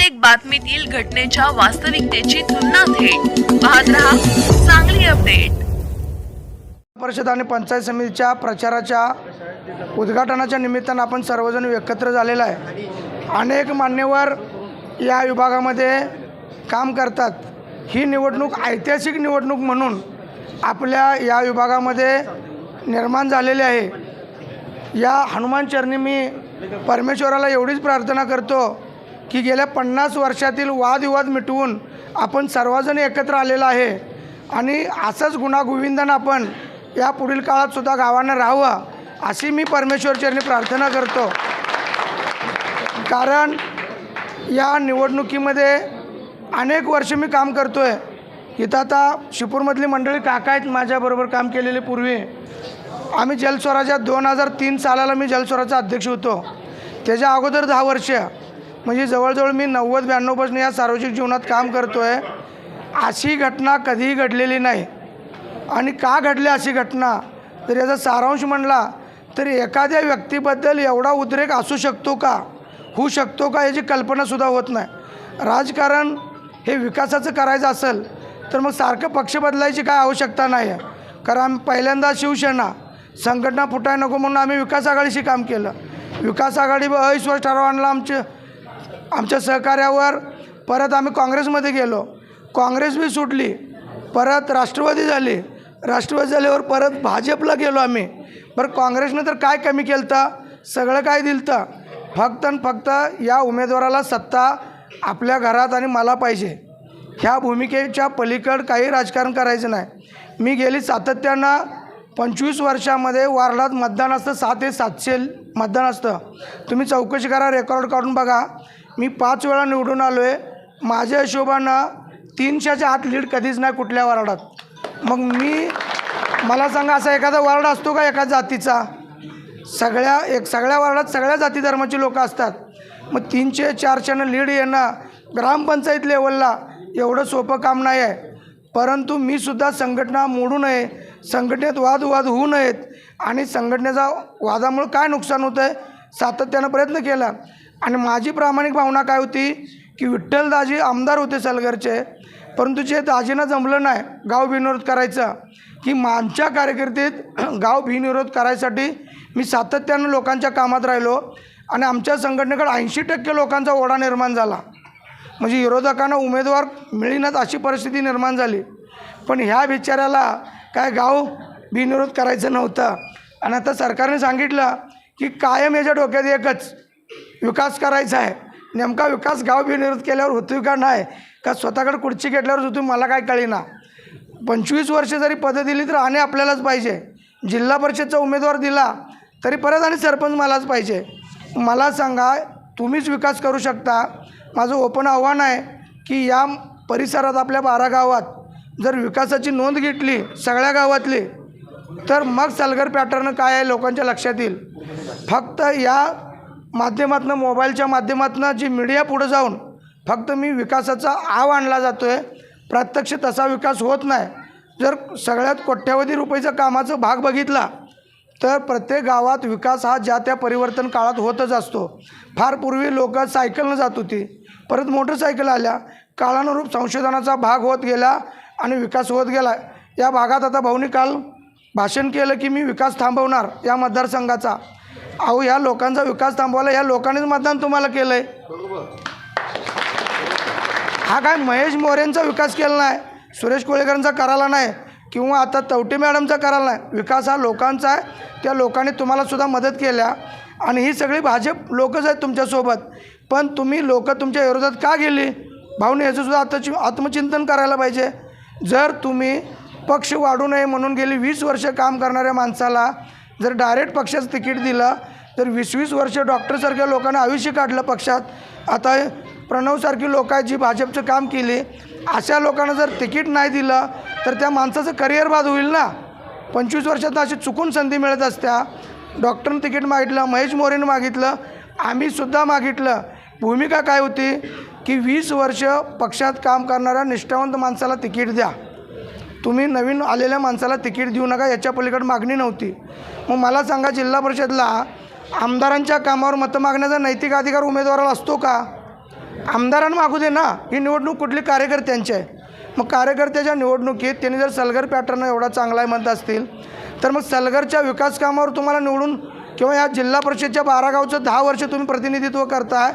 प्रत्येक बातमीतील घटनेच्या वास्तविकतेची तुलना थेट पाहत रहा सांगली अपडेट। परिषद आणि पंचायत समितीच्या प्रचाराच्या उद्घाटनाच्या निमित्तानं आपण सर्वजण एकत्र झालेला आहे। अनेक मान्यवर या विभागामध्ये काम करतात। ही निवडणूक ऐतिहासिक निवडणूक म्हणून आपल्या या विभागामध्ये निर्माण झालेली आहे। या हनुमान चरणी मी परमेश्वराला एवढीच प्रार्थना करतो की गेल्या 50 वर्षातील वादविवाद मिटवून आपण सर्वजण एकत्र आलेला आहे आणि असंच गुणागोविंदानं आपण या पुढील काळात सुद्धा गावांना राहावं अशी मी परमेश्वर चरणी प्रार्थना करतो। कारण या निवडणुकीमध्ये अनेक वर्ष मी काम करतो आहे। इथं आता शिपूरमधली मंडळी काका आहेत माझ्याबरोबर काम केलेले। पूर्वी आम्ही जलस्वराज्यात 2003 सालाला मी जलस्वराचा अध्यक्ष होतो। त्याच्या अगोदर 10 वर्ष म्हणजे जवळजवळ मी 90-92 पासून या सार्वजनिक जीवनात काम करतो आहे। अशी घटना कधीही घडलेली नाही। आणि का घडली अशी घटना तर याचा सारांश म्हणला तर एखाद्या व्यक्तीबद्दल एवढा उद्रेक असू शकतो का, होऊ शकतो का याची कल्पनासुद्धा होत नाही। राजकारण हे विकासाचं करायचं असेल तर मग सारखं पक्ष बदलायची काय आवश्यकता नाही आहे। कारण आम्ही पहिल्यांदा शिवसेना संघटना फुटाय नको म्हणून आम्ही विकास आघाडीशी काम केलं। विकास आघाडी अविश्वास ठराव आणला आमच्या सहकार्यावर। परत आम्ही काँग्रेसमध्ये गेलो, काँग्रेस बी सुटली, परत राष्ट्रवादी झाली, राष्ट्रवादी झाल्यावर परत भाजपला गेलो आम्ही। बरं काँग्रेसनं तर काय कमी केलं तर सगळं काय दिलं तर फक्त आणि फक्त या उमेदवाराला सत्ता आपल्या घरात आणि मला पाहिजे ह्या भूमिकेच्या पलीकडे काही राजकारण करायचं नाही। मी गेली सातत्यानं 25 वर्षामध्ये वार्डात मतदान असतं 700 ते 700 मतदान असतं। तुम्ही चौकशी करा, रेकॉर्ड काढून बघा। मी 5 वेळा निवडून आलो आहे। माझ्या हिशोबानं 300च्या आत लीड कधीच नाही कुठल्या वार्डात। मग मला सांगा असा एखादा वार्ड असतो का एका जातीचा? सगळ्या वार्डात सगळ्या जाती धर्माची लोक असतात। मग 300-400नं लीड येणं ग्रामपंचायत लेवलला एवढं सोपं काम नाही आहे। परंतु मी सुद्धा संघटना मोडू नये, संघटनेत वादविवाद होऊ नयेत आणि संघटनेचा वादामुळे काय नुकसान होतं आहे सातत्यानं प्रयत्न केला। आणि माझी प्रामाणिक भावना काय होती की विठ्ठलदाजी आमदार होते सलगरचे, परंतु जे दाजींना जमलं नाही गाव बिनविरोध करायचं की आमच्या कार्यकर्तेत गाव बिनविरोध करायसाठी मी सातत्यानं लोकांच्या कामात राहिलो आणि आमच्या संघटनेकडे 80% लोकांचा ओढा निर्माण झाला। म्हणजे विरोधकांना उमेदवार मिळेनात अशी परिस्थिती निर्माण झाली। पण ह्या बिचाऱ्याला काय गाव बिनविरोध करायचं नव्हतं आणि आता सरकारने सांगितलं की कायम याच्या डोक्यात एकच विकास करायचा आहे। नेमका विकास गाव बिनविरोध केल्यावर होतो का नाही का स्वतःकडे खुर्ची घेतल्यावर होतो मला काय कळेना। 25 वर्ष जरी पदं दिली तर आणि आपल्यालाच पाहिजे। जिल्हा परिषदचा उमेदवार दिला तरी परत आणि सरपंच मलाच पाहिजे। मला सांगा तुम्हीच विकास करू शकता। माझं ओपन आव्हान आहे की या परिसरात आपल्या 12 गावात जर विकासाची नोंद घेतली सगळ्या गावातली तर मग सलगर पॅटर्न काय आहे लोकांच्या लक्षात येईल। फक्त या माध्यमातून मोबाईलच्या माध्यमातून जी मीडिया पुढे जाऊन फक्त मी विकासाचा आव आणला जातो आहे, प्रत्यक्ष तसा विकास होत नाही। जर सगळ्यात कोट्यवधी रुपयाचा कामाचा भाग बघितला तर प्रत्येक गावात विकास हा ज्या त्या परिवर्तन काळात होतच असतो। फार पूर्वी लोक सायकलनं जात होती, परत मोटरसायकल आल्या, काळानुरूप संशोधनाचा भाग होत गेला आणि विकास होत गेला। या भागात आता भाऊनी काल भाषण केलं की मी विकास थांबवणार या मतदारसंघाचा। अहो ह्या लोकांचा विकास थांबवायला ह्या लोकांनीच मतदान तुम्हाला केलं आहे। हा काय महेश मोरेंचा विकास केला नाही, सुरेश कोळेकरांचा करायला नाही किंवा आता तवटे मॅडमचा करायला नाही। विकास हा लोकांचा आहे। त्या लोकांनी तुम्हाला सुद्धा मदत केल्या आणि ही सगळी भाजप लोकच आहेत तुमच्यासोबत। पण तुम्ही लोक तुमच्या विरोधात का गेली भाऊने याचं सुद्धा आत्मचिंतन करायला पाहिजे। जर तुम्ही पक्ष वाढू नये म्हणून गेली 20 वर्ष काम करणाऱ्या माणसाला जर डायरेक्ट पक्षाचं तिकीट दिलं तर 20-20 वर्ष डॉक्टरसारख्या लोकांना आयुष्य काढलं पक्षात। आता प्रणवसारखी लोक आहेत जी भाजपचं काम केली, अशा लोकांना जर तिकीट नाही दिलं तर त्या माणसाचं करिअर बाद होईल ना। 25 वर्षात अशी चुकून संधी मिळत असत्या। डॉक्टरनं तिकीट मागितलं, महेश मोरेनं मागितलं, आम्हीसुद्धा मागितलं। भूमिका काय होती की 20 वर्ष पक्षात काम करणाऱ्या निष्ठावंत माणसाला तिकीट द्या, तुम्ही नवीन आलेल्या माणसाला तिकीट देऊ नका, याच्या पलीकडे मागणी नव्हती। मग मला सांगा जिल्हा परिषदला आमदारांच्या कामावर मतं मागण्याचा नैतिक अधिकार उमेदवाराला असतो का? आमदारांना मागू दे ना, ही निवडणूक कुठली कार्यकर्त्यांची आहे. मग कार्यकर्त्याच्या निवडणुकीत त्यांनी जर सलगर पॅटर्न एवढा चांगला आहे म्हणत असतील तर मग सलगरच्या विकास कामावर तुम्हाला निवडून किंवा या जिल्हा परिषदच्या 12 गावचं 10 वर्ष तुम्ही प्रतिनिधित्व करताय,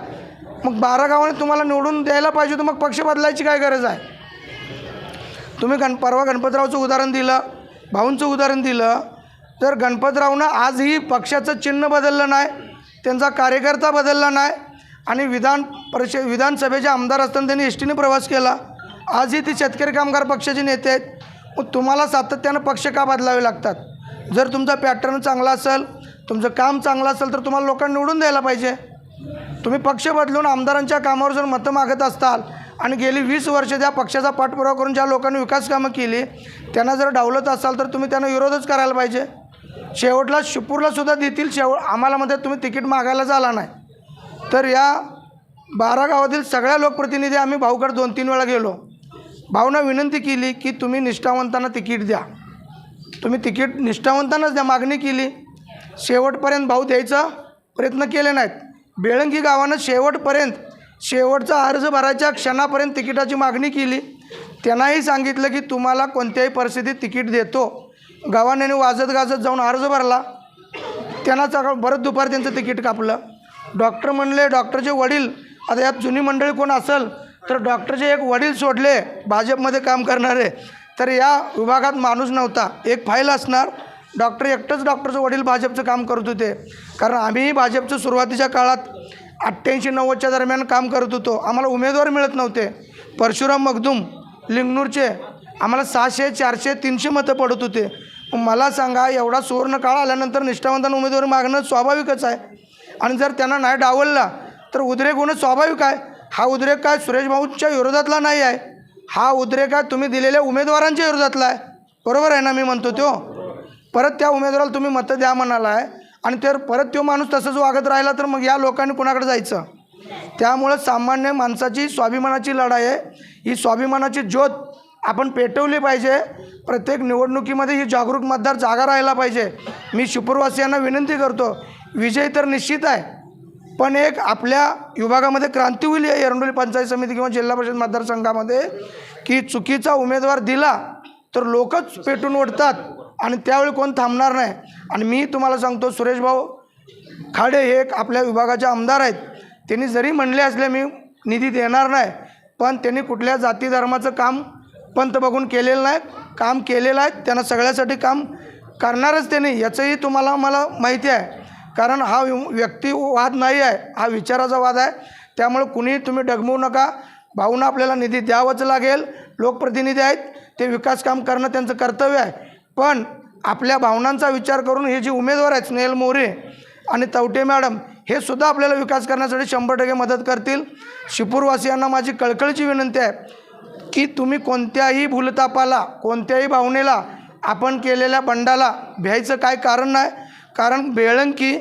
मग 12 गावाने तुम्हाला निवडून द्यायला पाहिजे. तर मग पक्ष बदलायची काय गरज आहे. तुम्ही परवा गणपतरावचं उदाहरण दिलं, भाऊंचं उदाहरण दिलं. तर गणपतरावनं आजही पक्षाचं चिन्ह बदललं नाही, त्यांचा कार्यकर्ता बदलला नाही आणि विधानसभेचे आमदार असताना त्यांनी एस टीने प्रवास केला. आजही ती शेतकरी कामगार पक्षाचे नेते आहेत. मग तुम्हाला सातत्यानं पक्ष का बदलावे लागतात. जर तुमचा पॅटर्न चांगला असेल, तुमचं काम चांगलं असेल तर तुम्हाला लोकांना निवडून द्यायला पाहिजे. तुम्ही पक्ष बदलून आमदारांच्या कामावर जर मतं मागत असताल आणि गेली 20 वर्ष त्या पक्षाचा पाठपुरावा करून ज्या लोकांनी विकास कामं केली त्यांना जर डावलत असाल तर तुम्ही त्यांना विरोधच करायला पाहिजे. शेवटला शिपूरलासुद्धा देतील. आम्हाला मध्ये तुम्ही तिकीट मागायला झाला नाही. तर या 12 गावातील सगळ्या लोकप्रतिनिधी आम्ही भाऊकडे 2-3 वेळा गेलो. भाऊंना विनंती केली की तुम्ही निष्ठावंतांना तिकीट द्या, तुम्ही तिकीट निष्ठावंतांनाच द्या, मागणी केली. शेवटपर्यंत भाऊ द्यायचा प्रयत्न केले नाहीत. बेळंगी गावानं शेवटचा अर्ज भरायच्या क्षणापर्यंत तिकिटाची मागणी केली. त्यांनाही सांगितलं की तुम्हाला कोणत्याही परिस्थितीत तिकीट देतो. गावाने वाजत गाजत जाऊन अर्ज भरला. त्यांना बरंच दुपार त्यांचं तिकीट कापलं. डॉक्टर म्हणले, डॉक्टरचे वडील, आता यात जुनी मंडळी कोण असेल तर डॉक्टरचे एक वडील सोडले भाजपमध्ये काम करणारे, तर या विभागात माणूस नव्हता. एक फाईल असणार, डॉक्टर एकटंच डॉक्टरचं वडील भाजपचं काम करत होते. कारण आम्हीही भाजपचं सुरुवातीच्या काळात 88-90च्या दरम्यान काम करत होतो. आम्हाला उमेदवार मिळत नव्हते. परशुराम मगदूम लिंगनूरचे आम्हाला 600, 400, 300 मतं पडत होते. मला सांगा, एवढा सुवर्ण काळ आल्यानंतर निष्ठावंतांना उमेदवारी मागणं स्वाभाविकच आहे. आणि जर त्यांना नाही डावलला तर उद्रेक होणं स्वाभाविक आहे. हा उद्रेक काय सुरेश भाऊंच्या विरोधातला नाही आहे, हा उद्रेक आहे तुम्ही दिलेल्या उमेदवारांच्या विरोधातला आहे. बरोबर आहे ना मी म्हणतो तो. परत त्या उमेदवाराला तुम्ही मतं द्या म्हणाला आहे आणि तर परत तो माणूस तसंच वागत राहिला तर मग या लोकांनी कुणाकडे जायचं. त्यामुळं सामान्य माणसाची स्वाभिमानाची लढाई आहे. ही स्वाभिमानाची ज्योत आपण पेटवली पाहिजे. प्रत्येक निवडणुकीमध्ये ही जागरूक मतदार जागा राहायला पाहिजे. मी शिपूरवासियांना विनंती करतो, विजय तर निश्चित आहे, पण एक आपल्या विभागामध्ये क्रांती होईल या एरंडोली पंचायत समिती किंवा जिल्हा परिषद मतदारसंघामध्ये की चुकीचा उमेदवार दिला तर लोकच पेटून ओढतात आणि त्यावेळी कोण थांबणार नाही. आणि मी तुम्हाला सांगतो, सुरेश भाऊ खाडे हे एक आपल्या विभागाचे आमदार आहेत. त्यांनी जरी म्हणले असले मी निधी देणार नाही, पण त्यांनी कुठल्या जाती धर्माचं काम पंत बघून केलेलं नाही, काम केलेलं आहे. त्यांना सगळ्यासाठी काम करणारच त्यांनी, याचंही तुम्हाला मला माहिती आहे. कारण हा व्यक्तिवाद नाही आहे, हा विचाराचा वाद आहे. त्यामुळे कुणी तुम्ही डगमवू नका. भाऊंना आपल्याला निधी द्यावाच लागेल. लोकप्रतिनिधी आहेत, ते विकास काम करणं त्यांचं कर्तव्य आहे. पण आपल्या भावनांचा विचार करून हे जे उमेदवार आहेत स्नेहल मोरे आणि तवटे मॅडम, हे सुद्धा आपल्याला विकास करण्यासाठी 100% मदत करतील. शिपूरवासियांना माझी कळकळीची विनंती आहे की तुम्ही कोणत्याही भूलतापाला, कोणत्याही भावनेला, आपण केलेल्या बंडाला भ्यायचं काय कारण नाही. कारण बेळंकी,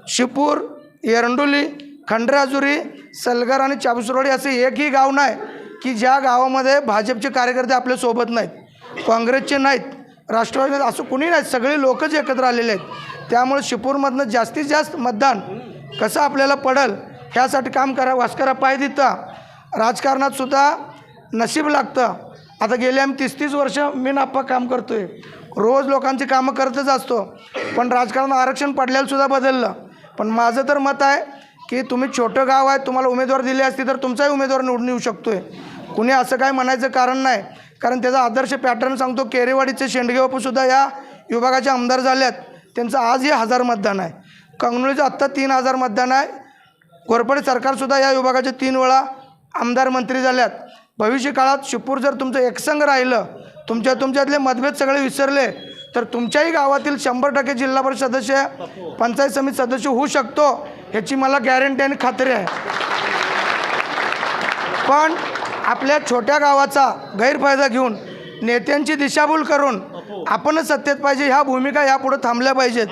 शिपूर, एरंडोली, खंडराजुरी, सलगर आणि चाबुसवाडी असे एकही गाव नाही की ज्या गावामध्ये भाजपचे कार्यकर्ते आपल्यासोबत नाहीत, काँग्रेसचे नाहीत, राष्ट्रवादी नाहीत, असं कुणी नाहीत. सगळे लोकच एकत्र आलेले आहेत. त्यामुळे शिपूरमधनं जास्तीत जास्त मतदान कसं आपल्याला पडेल ह्यासाठी काम करा. वास्करा पाय देता. राजकारणातसुद्धा नशीब लागतं. आता गेले आम्ही 30-30 वर्ष मी नाप्पा काम करतो आहे, रोज लोकांची कामं करतच असतो. पण राजकारणात आरक्षण पडल्यालासुद्धा बदललं. पण माझं तर मत आहे की तुम्ही छोटं गाव आहे, तुम्हाला उमेदवार दिले असते तर तुमचाही उमेदवार निवडून येऊ शकतो आहे. कुणी असं काय म्हणायचं कारण नाही. कारण त्याचा आदर्श पॅटर्न सांगतो. केरेवाडीचे शेंडगे बापूसुद्धा या विभागाचे आमदार झाल्यात. त्यांचं आजही 1000 मतदान आहे. कंगनोळीचं आत्ता 3000 मतदान आहे. घोरपडे सरकारसुद्धा या विभागाचे 3 वेळा आमदार मंत्री झाल्यात. भविष्य काळात शिपूर जर तुमचं एकसंघ राहिलं, तुमच्यातले मतभेद सगळे विसरले तर तुमच्याही गावातील 100% जिल्हा परिषद सदस्य, पंचायत समिती सदस्य होऊ शकतो, ह्याची मला गॅरंटी आणि खात्री आहे. पण आपल्या छोट्या गावाचा गैरफायदा घेऊन नेत्यांची दिशाभूल करून आपणच सत्तेत पाहिजे ह्या भूमिका यापुढे थांबल्या पाहिजेत.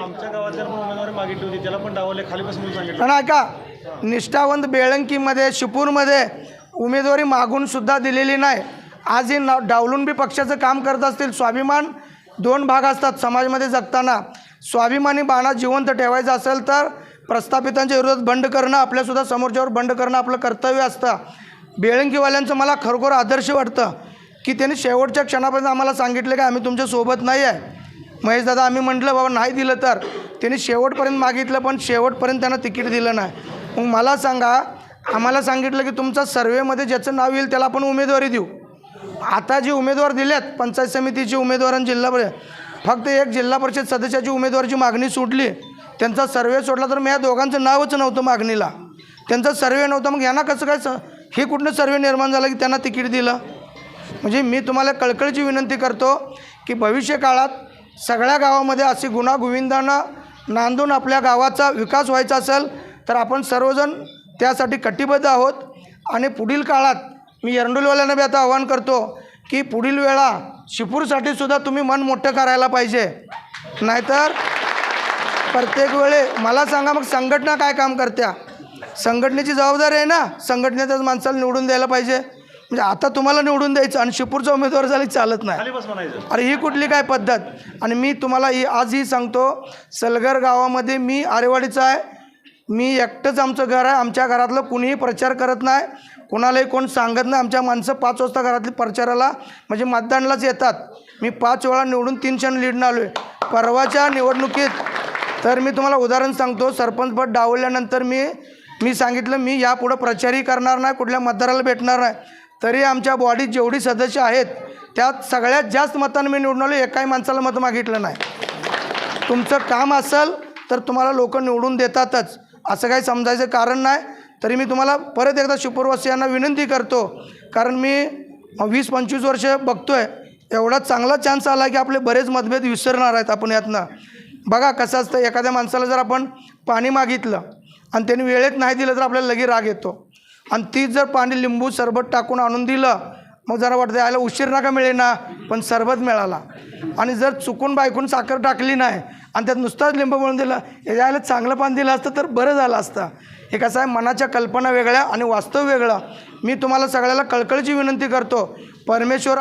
पण ऐका, निष्ठावंत बेळंकीमध्ये, शिपूरमध्ये उमेदवारी मागून सुद्धा दिलेली नाही. आजही डावलून बी पक्षाचं काम करत असतील. स्वाभिमान 2 भाग असतात समाजामध्ये जगताना. स्वाभिमानी बाणा जिवंत ठेवायचा असेल तर प्रस्थापितांच्या विरोधात बंड करणं, आपल्यासुद्धा समोरच्यावर बंड करणं आपलं कर्तव्य असतं. बेळंकीवाल्यांचं मला खरोखर आदर्श वाटतं की त्यांनी शेवटच्या क्षणापर्यंत आम्हाला सांगितलं की आम्ही तुमच्यासोबत नाही आहे. महेश दादा आम्ही म्हटलं बाबा नाही दिलं तर त्यांनी शेवटपर्यंत मागितलं, पण शेवटपर्यंत त्यांना तिकीट दिलं नाही. मग मला सांगा, आम्हाला सांगितलं की तुमचा सर्वेमध्ये ज्याचं नाव येईल त्याला आपण उमेदवारी देऊ. आता जी उमेदवार दिल्यात पंचायत समितीची उमेदवार आणि जिल्हा परिषद, फक्त एक जिल्हा परिषद सदस्याची उमेदवारची मागणी सोडली, त्यांचा सर्वे सोडला तर मी या दोघांचं नावच नव्हतं मागणीला, त्यांचा सर्वे नव्हता. मग यांना कसं काय हे कुठलं सर्वे निर्माण झालं की त्यांना तिकीट दिलं? म्हणजे मी तुम्हाला कळकळीची विनंती करतो की भविष्य काळात सगळ्या गावामध्ये अशी गुणागोविंदानं नांदून आपल्या गावाचा विकास व्हायचा असेल तर आपण सर्वजण त्यासाठी कटिबद्ध आहोत. आणि पुढील काळात मी एरंडोलीवाल्यांना बी आता आवाहन करतो की पुढील वेळा शिपूरसाठी सुद्धा तुम्ही मन मोठं करायला पाहिजे. नाहीतर प्रत्येक वेळे मला सांगा, मग संघटना काय काम करत्या? संघटनेची जबाबदारी आहे ना, संघटनेच्याच माणसाला निवडून द्यायला पाहिजे. म्हणजे आता तुम्हाला निवडून द्यायचं आणि शिपूरचा उमेदवार झाली चालत नाही. अरे ही कुठली काय पद्धत? आणि मी तुम्हाला आजही सांगतो, सलगर गावामध्ये मी आरेवाडीचा आहे, मी एकटंच आमचं घर आहे. आमच्या घरातलं कुणीही प्रचार करत नाही, कोणालाही कोण सांगत नाही. आमच्या माणसं 5 वाजता घरातली प्रचाराला म्हणजे मतदानालाच येतात. मी 5 वेळा निवडून 3 क्षण लीडनं आलो आहे परवाच्या निवडणुकीत. तर मी तुम्हाला उदाहरण सांगतो, सरपंच पद डावलल्यानंतर मी सांगितलं मी यापुढं प्रचारही करणार नाही, कुठल्या मतदाराला भेटणार नाही. तरी आमच्या बॉडीत जेवढी सदस्य आहेत त्यात सगळ्यात जास्त मतांनी मी निवडून आलो, एकाही माणसाला मत मागितलं नाही. तुमचं काम असेल तर तुम्हाला लोक निवडून देतातच, असं काही समजायचं कारण नाही. तरी मी तुम्हाला परत एकदा शिपूरवासियांना विनंती करतो, कारण मी 20-25 वर्ष बघतो आहे, एवढा चांगला चान्स आला की आपले बरेच मतभेद विसरणार आहेत आपण यातनं. बघा कसं असतं, एखाद्या माणसाला जर आपण पाणी मागितलं आणि त्यांनी वेळेत नाही दिलं तर आपल्याला लगेच राग येतो. आणि तीच जर पाणी लिंबू सरबत टाकून आणून दिलं मग जरा वाटतं यायला उशीर नका मिळेना पण सरबत मिळाला. आणि जर चुकून बायकून साखर टाकली नाही आणि त्यात नुसताच लिंबू म्हणून दिलं, यायला चांगलं पाणी दिलं असतं तर बरं झालं असतं. हे कसं आहे, मनाच्या कल्पना वेगळ्या आणि वास्तव वेगळं. मी तुम्हाला सगळ्याला कळकळीची विनंती करतो, परमेश्वर